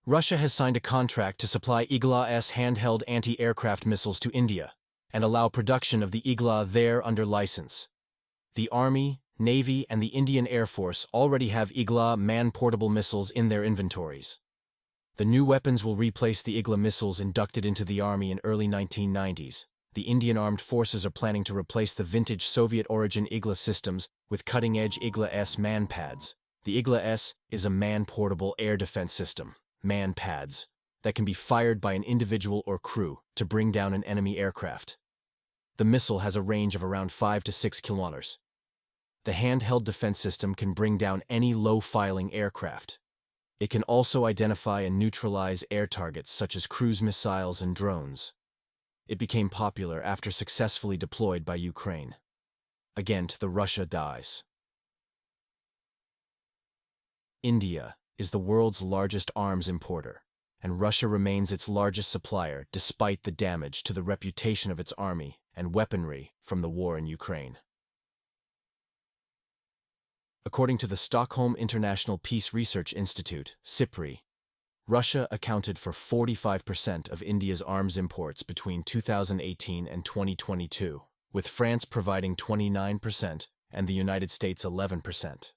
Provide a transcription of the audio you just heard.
Russia has signed a contract to supply Igla S handheld anti-aircraft missiles to India and allow production of the Igla there under license. The Army, Navy, and the Indian Air Force already have Igla man-portable missiles in their inventories. The new weapons will replace the Igla missiles inducted into the Army in early 1990s. The Indian Armed Forces are planning to replace the vintage Soviet-origin Igla systems with cutting-edge Igla S MANPADS. The Igla S is a man-portable air defense system, MANPADS, that can be fired by an individual or crew to bring down an enemy aircraft. The missile has a range of around 5 to 6 kilometers. The handheld defense system can bring down any low-fyling aircraft. It can also identify and neutralize air targets such as cruise missiles and drones. It became popular after successfully deployed by Ukraine. Againt, the Russia dies. India is the world's largest arms importer, and Russia remains its largest supplier despite the damage to the reputation of its army and weaponry from the war in Ukraine. According to the Stockholm International Peace Research Institute, SIPRI, Russia accounted for 45% of India's arms imports between 2018 and 2022, with France providing 29% and the United States 11%.